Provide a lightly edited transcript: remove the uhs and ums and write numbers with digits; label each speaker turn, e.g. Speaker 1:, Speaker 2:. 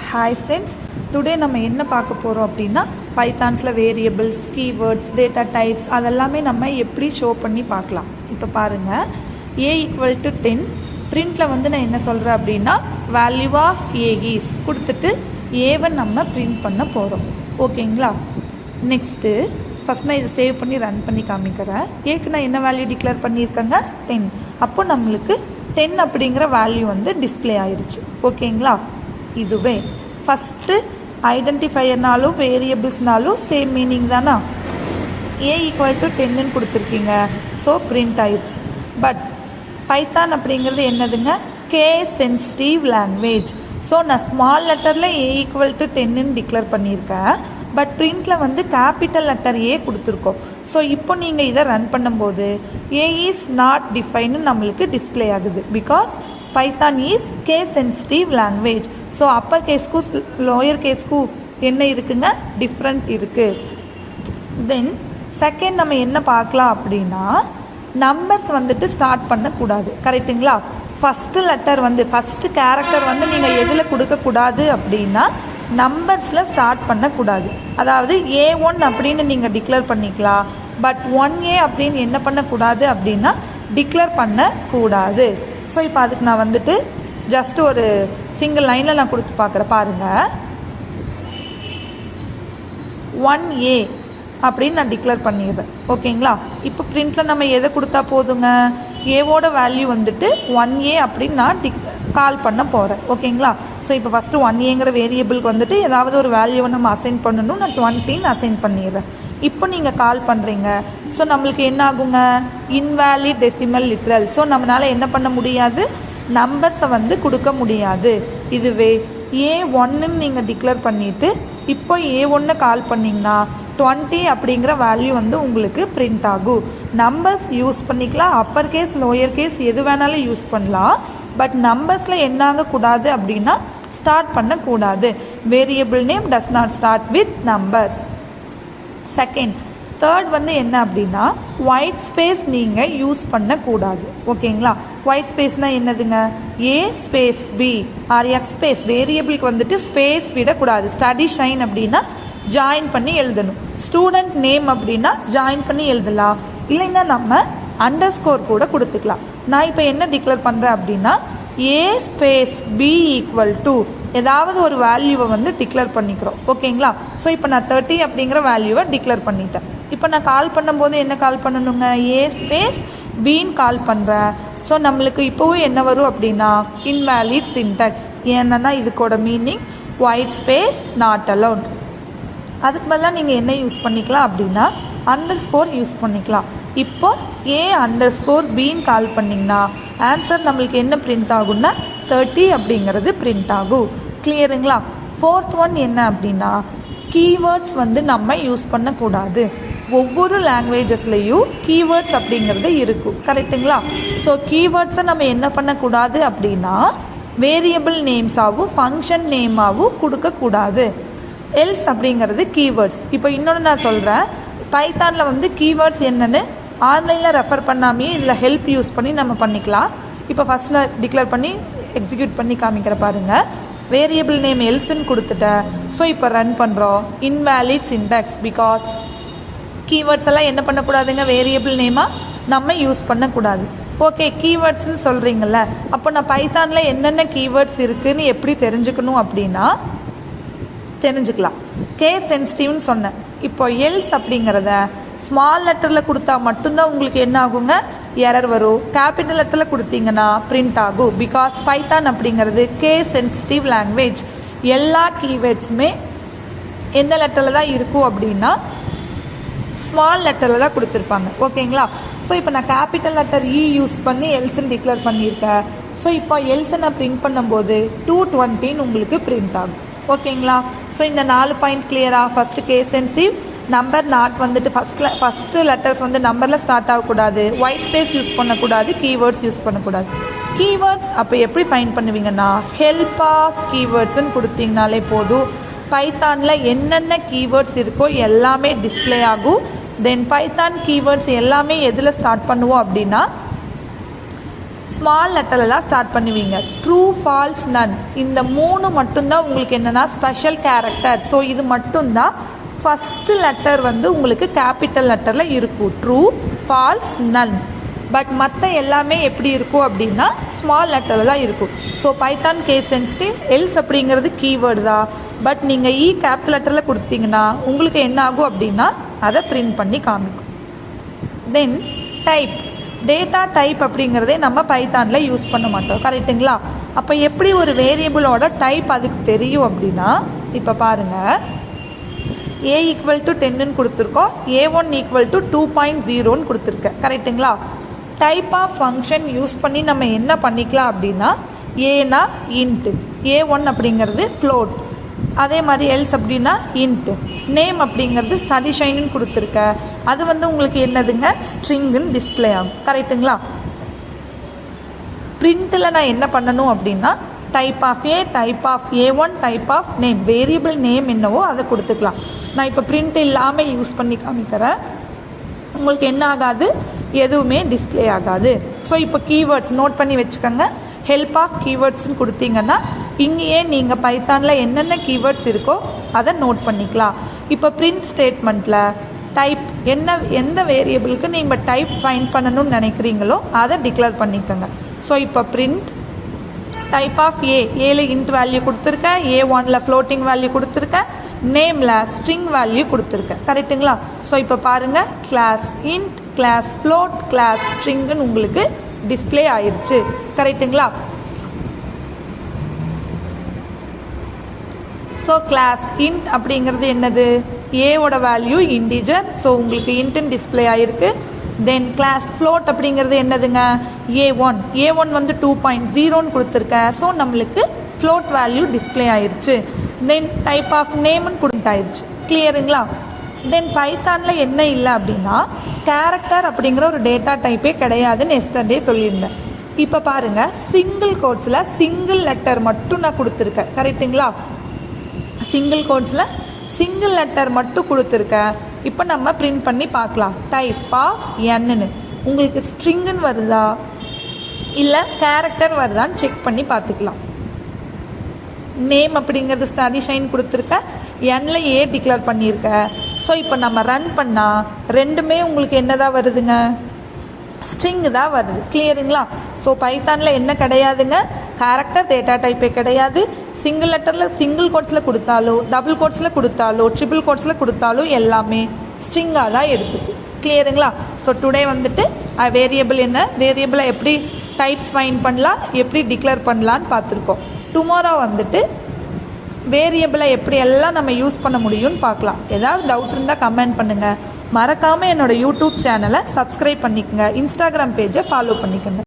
Speaker 1: Hi friends, today நம்ம என்ன பார்க்க போறோம் அப்படினா பைத்தான்ஸ்ல வேரியபிள்ஸ், கீவேர்ட்ஸ், டேட்டா டைப்ஸ் அதெல்லாமே நம்ம எப்படி ஷோ பண்ணி பார்க்கலாம். இப்போ பாருங்க a = 10 பிரிண்ட்ல வந்து நான் என்ன சொல்றேன் அப்படினா வேல்யூ ஆஃப் a is கொடுத்துட்டு a-வை நம்ம பிரிண்ட் பண்ண போறோம். ஓகேங்களா? நெக்ஸ்ட் ஃபர்ஸ்ட் நான் இதை சேவ் பண்ணி ரன் பண்ணி காமிக்கிறேன். ஏக்கு நான் என்ன வேல்யூ டிக்ளேர் பண்ணியிருக்கேங்க 10. அப்போ நம்மளுக்கு 10 அப்படிங்கிற வேல்யூ வந்து டிஸ்பிளே ஆயிடுச்சு. ஓகேங்களா? இதுவே ஃபஸ்ட்டு ஐடென்டிஃபையர்னாலும் வேரியபிள்ஸ்னாலும் சேம் மீனிங் தானா. a = 10 கொடுத்துருக்கீங்க, ஸோ பிரிண்ட் ஆயிடுச்சு. பட் பைத்தான் அப்படிங்கிறது என்னதுங்க, கேஸ் சென்சிட்டிவ் லாங்குவேஜ். ஸோ நான் ஸ்மால் லெட்டரில் a = 10 டிக்ளேர் பண்ணியிருக்கேன். பட் பிரிண்டில் வந்து கேபிட்டல் லெட்டர் ஏ கொடுத்துருக்கோம். ஸோ இப்போ நீங்கள் இதை ரன் பண்ணும்போது a is not defined நம்மளுக்கு டிஸ்பிளே ஆகுது. Because Python is case sensitive language. So upper கேஸ்க்கும் லோயர் கேஸ்க்கும் என்ன இருக்குங்க, டிஃப்ரெண்ட் இருக்குது. தென் செகண்ட் நம்ம என்ன பார்க்கலாம் அப்படின்னா நம்பர்ஸ் வந்துட்டு ஸ்டார்ட் பண்ணக்கூடாது. கரெக்டுங்களா? ஃபஸ்ட்டு லெட்டர் வந்து ஃபஸ்ட்டு கேரக்டர் வந்து நீங்கள் எதில் கொடுக்கக்கூடாது அப்படின்னா நம்பர்ஸில் ஸ்டார்ட் பண்ணக்கூடாது. அதாவது A1 அப்படின்னு நீங்கள் டிக்ளேர் பண்ணிக்கலாம். பட் 1A அப்படின்னு என்ன பண்ணக்கூடாது அப்படின்னா டிக்ளேர் பண்ணக்கூடாது. ஸோ இப்போ அதுக்கு நான் வந்துட்டு ஜஸ்ட் ஒரு சிங்கிள் லைனில் நான் கொடுத்து பார்க்குறேன். பாருங்கள், 1A அப்படின்னு நான் டிக்ளேர் பண்ணிடுறேன். ஓகேங்களா? இப்போ பிரிண்டில் நம்ம எதை கொடுத்தா போதுங்க, ஏவோட வேல்யூ வந்துட்டு 1A அப்படின்னு நான் கால் பண்ண போகிறேன். ஓகேங்களா? ஸோ இப்போ ஃபஸ்ட்டு 1Aங்கிற வேரியபிளுக்கு வந்துட்டு ஏதாவது ஒரு வேல்யூவை நம்ம அசைன் பண்ணணும். நான் 20 அசைன் பண்ணிடுறேன். இப்போ நீங்கள் கால் பண்ணுறீங்க. ஸோ நம்மளுக்கு என்ன ஆகுங்க, இன்வேலிட் டெசிமல் லிட்ரல். ஸோ நம்மளால் என்ன பண்ண முடியாது, நம்பர்ஸை வந்து கொடுக்க முடியாது. இதுவே A1ன்னு நீங்கள் டிக்ளேர் பண்ணிவிட்டு இப்போ A1 கால் பண்ணிங்கன்னா 20 அப்படிங்கிற வேல்யூ வந்து உங்களுக்கு பிரிண்ட் ஆகும். நம்பர்ஸ் யூஸ் பண்ணிக்கலாம், அப்பர் கேஸ் லோயர் கேஸ் எது வேணாலும் யூஸ் பண்ணலாம். பட் நம்பர்ஸில் என்ன ஆகக்கூடாது அப்படின்னா ஸ்டார்ட் பண்ணக்கூடாது. Variable name does not start with numbers. Second third வந்து என்ன அப்படின்னா ஒயிட் ஸ்பேஸ் நீங்கள் யூஸ் பண்ணக்கூடாது. ஓகேங்களா? ஒயிட் ஸ்பேஸ்னால் என்னதுங்க, A space B or X space வேரியபிளுக்கு வந்துட்டு ஸ்பேஸ் விடக்கூடாது. ஸ்டடி ஷைன் அப்படின்னா ஜாயின் பண்ணி எழுதணும். ஸ்டூடெண்ட் நேம் அப்படின்னா ஜாயின் பண்ணி எழுதலாம். இல்லைன்னா நம்ம அண்டர்ஸ்கோர் கூட கொடுத்துக்கலாம். நான் இப்போ என்ன டிக்ளேர் பண்ணுறேன் அப்படின்னா A ஸ்பேஸ் B = ஏதாவது ஒரு வேல்யூவை வந்து டிக்ளேர் பண்ணிக்கிறோம். ஓகேங்களா? ஸோ இப்போ நான் 30 அப்படிங்கிற வேல்யூவை டிக்ளேர் பண்ணிட்டேன். இப்போ நான் கால் பண்ணும்போது என்ன கால் பண்ணணுங்க, A ஸ்பேஸ் Bன்னு கால் பண்ணுறேன். ஸோ நம்மளுக்கு இப்போவும் என்ன வரும் அப்படின்னா இன்வேலிட் சின்டாக்ஸ். ஏன்னா இதுக்கோட meaning white space not alone. அதுக்கு பதிலாக நீங்கள் என்ன யூஸ் பண்ணிக்கலாம் அப்படின்னா அண்டர்ஸ்கோர் யூஸ் பண்ணிக்கலாம். இப்போ A_Bன்னு கால் பண்ணிங்கன்னா ஆன்சர் நம்மளுக்கு என்ன பிரிண்ட் ஆகும்னா 30 அப்படிங்கிறது பிரிண்ட் ஆகும். கிளியருங்களா? ஃபோர்த் ஒன் என்ன அப்படின்னா கீவேர்ட்ஸ் வந்து நம்ம யூஸ் பண்ணக்கூடாது. ஒவ்வொரு லாங்குவேஜஸ்லேயும் கீவேர்ட்ஸ் அப்படிங்கிறது இருக்கும். கரெக்டுங்களா? ஸோ கீவேர்ட்ஸை நம்ம என்ன பண்ணக்கூடாது அப்படின்னா வேரியபிள் நேம்ஸாகவும் ஃபங்க்ஷன் நேமாகவும் கொடுக்கக்கூடாது. எல்ஸ் அப்படிங்கிறது கீவேர்ட்ஸ். இப்போ இன்னொன்று நான் சொல்கிறேன், பைத்தானில் வந்து கீவேர்ட்ஸ் என்னென்னு ஆன்லைனில் ரெஃபர் பண்ணாமே இதில் ஹெல்ப் யூஸ் பண்ணி நம்ம பண்ணிக்கலாம். இப்போ ஃபஸ்ட்டில் டிக்ளேர் பண்ணி எக்ஸிக்யூட் பண்ணி காமிக்கிற பாருங்கள். வேரியபிள் நேம் எல்ஸ்ன்னு கொடுத்துட்டேன். ஸோ இப்போ ரன் பண்ணுறோம். இன்வேலிட் சின்டாக்ஸ் பிகாஸ் கீவேர்ட்ஸ் எல்லாம் என்ன பண்ணக்கூடாதுங்க, வேரியபிள் நேமாக நம்ம யூஸ் பண்ணக்கூடாது. ஓகே, கீவேர்ட்ஸ்ன்னு சொல்கிறீங்கள, அப்போ நான் பைத்தானில் என்னென்ன கீவேர்ட்ஸ் இருக்குதுன்னு எப்படி தெரிஞ்சுக்கணும் அப்படின்னா தெரிஞ்சுக்கலாம். கேஸ் சென்சிட்டிவ்னு சொன்னேன். இப்போ எல்ஸ் அப்படிங்கிறத ஸ்மால் லெட்டரில் கொடுத்தா மட்டும்தான் உங்களுக்கு என்ன ஆகுங்க, எரர் வரும். கேபிட்டல் லெட்டரில் கொடுத்தீங்கன்னா பிரிண்ட் ஆகும். பிகாஸ் பைத்தான் அப்படிங்கிறது கேஸ் சென்சிட்டிவ் லாங்குவேஜ். எல்லா கீவேர்ட்ஸுமே எந்த லெட்டரில் தான் இருக்கும் அப்படின்னா ஸ்மால் லெட்டரில் தான் கொடுத்துருப்பாங்க. ஓகேங்களா? ஸோ இப்போ நான் கேபிட்டல் லெட்டர் இ யூஸ் பண்ணி எல்ஸ்ன்னு டிக்ளேர் பண்ணியிருக்கேன். ஸோ இப்போ எல்ஸை நான் பிரிண்ட் பண்ணும்போது 220 உங்களுக்கு பிரிண்ட் ஆகும். ஓகேங்களா? ஸோ இந்த 4 பாயிண்ட் கிளியராக. First case sensitive, number not வந்துட்டு ஃபஸ்ட்டு லெட்டர்ஸ் வந்து நம்பரில் ஸ்டார்ட் ஆகக்கூடாது, ஒயிட் ஸ்பேஸ் யூஸ் பண்ணக்கூடாது, கீவேர்ட்ஸ் யூஸ் பண்ணக்கூடாது. கீவேர்ட்ஸ் அப்போ எப்படி ஃபைன் பண்ணுவீங்கன்னா ஹெல்ப் ஆஃப் கீவேர்ட்ஸ்ன்னு கொடுத்தீங்கனாலே போதும். பைத்தானில் என்னென்ன கீவேர்ட்ஸ் இருக்கோ எல்லாமே டிஸ்பிளே ஆகும். தென் பைத்தான் கீவேர்ட்ஸ் எல்லாமே எதில் ஸ்டார்ட் பண்ணுவோம் அப்படின்னா ஸ்மால் லெட்டரில் தான் ஸ்டார்ட் பண்ணுவீங்க. ட்ரூ, ஃபால்ஸ், நன் இந்த 3 மட்டும்தான் உங்களுக்கு என்னென்னா ஸ்பெஷல் கேரக்டர். ஸோ இது மட்டும்தான் ஃபஸ்ட்டு லெட்டர் வந்து உங்களுக்கு கேபிட்டல் லெட்டரில் இருக்கும். True, falls, none. பட் மற்ற எல்லாமே எப்படி இருக்கும் அப்படின்னா ஸ்மால் லெட்டரில் தான் இருக்கும். So Python case sensitive, else அப்படிங்கிறது கீவேர்டு தான். பட் நீங்கள் கேபிட்டல் லெட்டரில் கொடுத்தீங்கன்னா உங்களுக்கு என்ன ஆகும் அப்படின்னா அதை பிரிண்ட் பண்ணி காமிக்கும். தென் டைப், டேட்டா டைப் அப்படிங்கிறதே நம்ம பைத்தானில் யூஸ் பண்ண மாட்டோம், கரெக்டுங்களா? அப்போ எப்படி ஒரு வேரியபிளோட டைப் அதுக்கு தெரியும் அப்படின்னா, இப்போ பாருங்கள், a = 10ன்னு கொடுத்துருக்கோம், a1 = 2.0ன்னு கொடுத்துருக்கேன், கரெக்டுங்களா? டைப் ஆஃப் ஃபங்க்ஷன் யூஸ் பண்ணி நம்ம என்ன பண்ணிக்கலாம் அப்படின்னா, ஏனா இன்ட், a1 அப்படிங்கிறது ஃப்ளோட், அதே மாதிரி எல்ஸ் அப்படின்னா இன்ட், நேம் அப்படிங்கிறது ஸ்டடி ஷைன்னு கொடுத்துருக்க, அது வந்து உங்களுக்கு என்னதுங்க ஸ்ட்ரிங்குன்னு டிஸ்பிளே ஆகும், கரெக்டுங்களா? பிரிண்ட்டில் நான் என்ன பண்ணணும் அப்படின்னா type of A, type of a1, type of name, variable name என்னவோ அதை கொடுத்துக்கலாம். நான் இப்போ பிரிண்ட் இல்லாமல் யூஸ் பண்ணி காமிக்கிறேன். உங்களுக்கு என்ன ஆகாது, எதுவுமே டிஸ்பிளே ஆகாது. ஸோ இப்போ கீவேர்ட்ஸ் நோட் பண்ணி வச்சுக்கோங்க. ஹெல்ப் ஆஃப் கீவேர்ட்ஸ்ன்னு கொடுத்தீங்கன்னா இங்கேயே நீங்கள் பைத்தானில் என்னென்ன கீவேர்ட்ஸ் இருக்கோ அதை நோட் பண்ணிக்கலாம். இப்போ பிரிண்ட் ஸ்டேட்மெண்ட்டில் டைப் எந்த வேரியபிளுக்கு நீங்கள் டைப் ஃபைண்ட் பண்ணணும்னு நினைக்கிறீங்களோ அதை டிக்ளேர் பண்ணிக்கோங்க. ஸோ இப்போ பிரிண்ட் டைப் ஆஃப் ஏல இன்ட் வேல்யூ கொடுத்துருக்கேன், a1ல் ஃப்ளோட்டிங் வேல்யூ கொடுத்துருக்கேன், நேமில் ஸ்ட்ரிங் வேல்யூ கொடுத்துருக்கேன், கரெக்டுங்களா? ஸோ இப்போ பாருங்கள், class int, class float, class ஸ்ட்ரிங்குன்னு உங்களுக்கு டிஸ்பிளே ஆயிடுச்சு, கரெக்டுங்களா? ஸோ கிளாஸ் இன்ட் அப்படிங்கிறது என்னது, ஏவோட வேல்யூ இன்டிஜர், ஸோ உங்களுக்கு இன்ட்னு டிஸ்பிளே ஆகிருக்கு. தென் கிளாஸ் ஃப்ளோட் அப்படிங்கிறது என்னதுங்க, a1 வந்து 2.0ன்னு கொடுத்துருக்கேன், ஸோ நம்மளுக்கு ஃப்ளோட் வேல்யூ டிஸ்பிளே ஆயிடுச்சு. தென் டைப் ஆஃப் நேம்னு கொடுத்தாயிருச்சு, கிளியருங்களா? தென் பைத்தானில் என்ன இல்லை அப்படின்னா கேரக்டர் அப்படிங்கிற ஒரு டேட்டா டைப்பே கிடையாதுன்னு எஸ்டர்டே சொல்லியிருந்தேன். இப்போ பாருங்கள், சிங்கிள் கோட்ஸில் சிங்கிள் லெட்டர் மட்டும் நான் கொடுத்துருக்கேன், கரெக்டுங்களா? சிங்கிள் கோட்ஸில் சிங்கிள் லெட்டர் மட்டும் கொடுத்துருக்கேன். இப்போ நம்ம பிரிண்ட் பண்ணி பார்க்கலாம். டைப் ஆஃப் என்னன்னு உங்களுக்கு ஸ்ட்ரிங்குன்னு வருதா இல்லை கேரக்டர் வருதான்னு செக் பண்ணி பார்த்துக்கலாம். நேம் அப்படிங்கிறது ஸ்டடி ஷைன் கொடுத்துருக்கேன், என்ல ஏ டிக்ளேர் பண்ணியிருக்கேன். ஸோ இப்போ நம்ம ரன் பண்ணால் ரெண்டுமே உங்களுக்கு என்னதான் வருதுங்க, ஸ்ட்ரிங்கு தான் வருது, கிளியருங்களா? ஸோ பைத்தானில் என்ன கிடையாதுங்க, கேரக்டர் டேட்டா டைப்பே கிடையாது. சிங்கிள் லெட்டரில் சிங்கிள் கோட்ஸில் கொடுத்தாலோ, டபுள் கோட்ஸில் கொடுத்தாலோ, ட்ரிபிள் கோட்ஸில் கொடுத்தாலும் எல்லாமே ஸ்ட்ரிங்காக தான் எடுத்துக்கும், கிளியருங்களா? ஸோ டுடே வந்துட்டு வேரியபிள் என்ன, வேரியபிளை எப்படி டைப்ஸ் ஃபைண்ட் பண்ணலாம், எப்படி டிக்ளேர் பண்ணலான்னு பார்த்துருக்கோம். டுமாரோ வந்துட்டு வேரியபிளை எப்படி எல்லாம் நம்ம யூஸ் பண்ண முடியும்னு பார்க்கலாம். ஏதாவது டவுட் இருந்தால் கமெண்ட் பண்ணுங்கள். மறக்காமல் என்னோடய யூடியூப் சேனலை சப்ஸ்கிரைப் பண்ணிக்கோங்க, இன்ஸ்டாகிராம் பேஜை ஃபாலோ பண்ணிக்கோங்க.